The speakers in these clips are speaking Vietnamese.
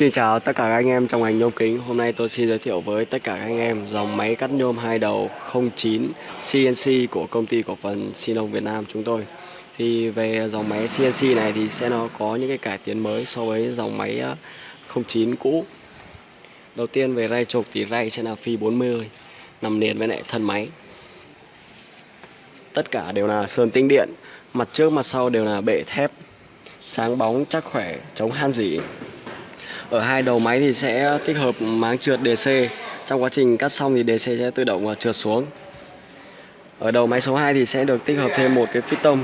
Xin chào tất cả các anh em trong ngành nhôm kính. Hôm nay tôi xin giới thiệu với tất cả các anh em dòng máy cắt nhôm 2 đầu 09 CNC của công ty cổ phần Sinong Việt Nam chúng tôi. Thì về dòng máy CNC này thì nó có những cái cải tiến mới so với dòng máy 09 cũ. Đầu tiên về ray trục thì ray sẽ là phi 40 nằm liền với lại thân máy. Tất cả đều là sơn tĩnh điện, mặt trước mặt sau đều là bệ thép, sáng bóng chắc khỏe, chống han rỉ. Ở hai đầu máy thì sẽ tích hợp máng trượt DC. Trong quá trình cắt xong thì DC sẽ tự động trượt xuống. Ở đầu máy số 2 thì sẽ được tích hợp thêm một cái piston.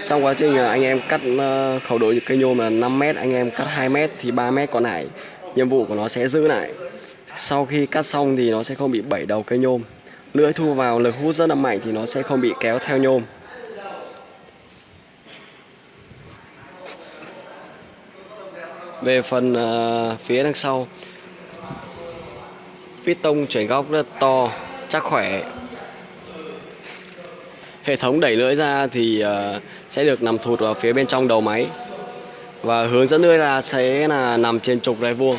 Trong quá trình anh em cắt khẩu độ cây nhôm là 5m, anh em cắt 2m thì 3m còn lại nhiệm vụ của nó sẽ giữ lại. Sau khi cắt xong thì nó sẽ không bị bẩy đầu cây nhôm. Lưỡi thu vào lực hút rất là mạnh thì nó sẽ không bị kéo theo nhôm. Về phần phía đằng sau, piston chuyển góc rất to, chắc khỏe. Hệ thống đẩy lưỡi ra thì sẽ được nằm thụt vào phía bên trong đầu máy. Và hướng dẫn lưỡi ra sẽ là nằm trên trục ray vuông,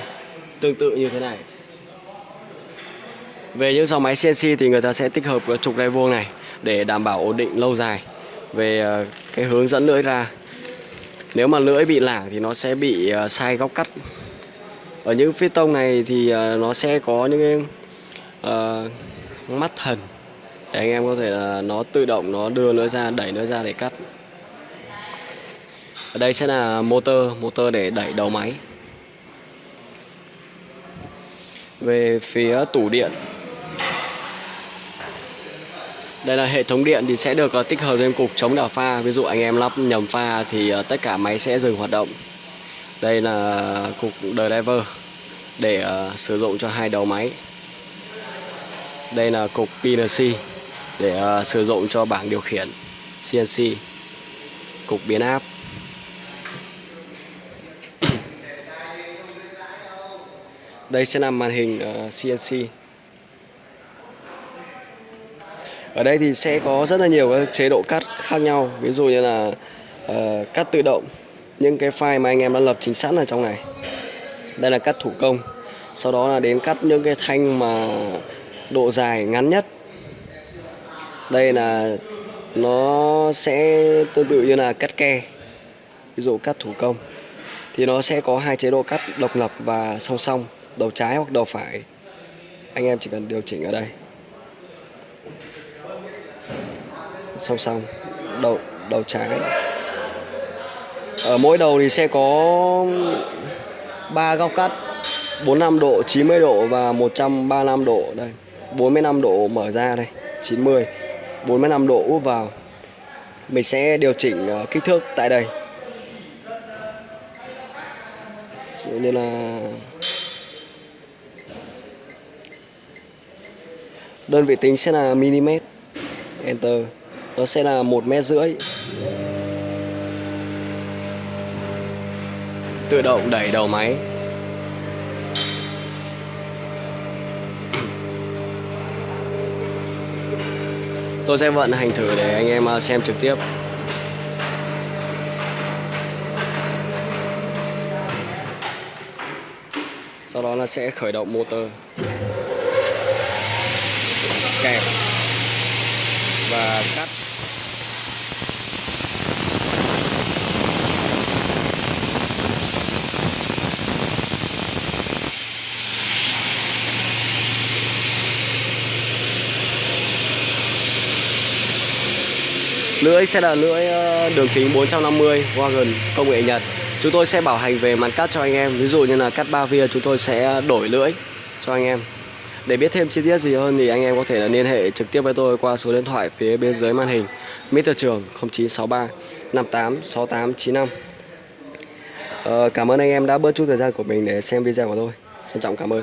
tương tự như thế này. Về những dòng máy CNC thì người ta sẽ tích hợp cái trục ray vuông này để đảm bảo ổn định lâu dài. Về cái hướng dẫn lưỡi ra, nếu mà lưỡi bị lảng thì nó sẽ bị sai góc cắt. Ở những piston này thì nó sẽ có những cái mắt thần để anh em có thể là nó tự động nó đưa lưỡi ra, đẩy lưỡi ra để cắt. Ở đây sẽ là motor để đẩy đầu máy. Về phía tủ điện, đây là hệ thống điện thì sẽ được tích hợp thêm cục chống đảo pha. Ví dụ anh em lắp nhầm pha thì tất cả máy sẽ dừng hoạt động. Đây là cục driver để sử dụng cho hai đầu máy. Đây là cục PNC để sử dụng cho bảng điều khiển CNC, cục biến áp. Đây sẽ là màn hình CNC. Ở đây thì sẽ có rất là nhiều các chế độ cắt khác nhau. Ví dụ như là cắt tự động, những cái file mà anh em đã lập chính sẵn ở trong này. Đây là cắt thủ công. Sau đó là đến cắt những cái thanh mà độ dài ngắn nhất. Đây là nó sẽ tương tự như là cắt ke. Ví dụ cắt thủ công thì nó sẽ có hai chế độ cắt độc lập và song song, đầu trái hoặc đầu phải. Anh em chỉ cần điều chỉnh ở đây. Song song, đầu trái. Ở mỗi đầu thì sẽ có 3 góc cắt: 45 độ, 90 độ và 135 độ. Đây, 45 độ mở ra đây, 90, 45 độ úp vào. Mình sẽ điều chỉnh kích thước tại đây. Ví dụ như là đơn vị tính sẽ là mm. Enter. Nó sẽ là 1,5 m. Tự động đẩy đầu máy. Tôi sẽ vận hành thử để anh em xem trực tiếp. Sau đó là sẽ khởi động motor, kẹp và cắt. Lưỡi sẽ là lưỡi đường kính 450 Wagon công nghệ Nhật. Chúng tôi sẽ bảo hành về màn cắt cho anh em. Ví dụ như là cắt 3 via chúng tôi sẽ đổi lưỡi cho anh em. Để biết thêm chi tiết gì hơn thì anh em có thể là liên hệ trực tiếp với tôi qua số điện thoại phía bên dưới màn hình: Mr. Trường 0963 58 68 95. Cảm ơn anh em đã bớt chút thời gian của mình để xem video của tôi. Trân trọng cảm ơn.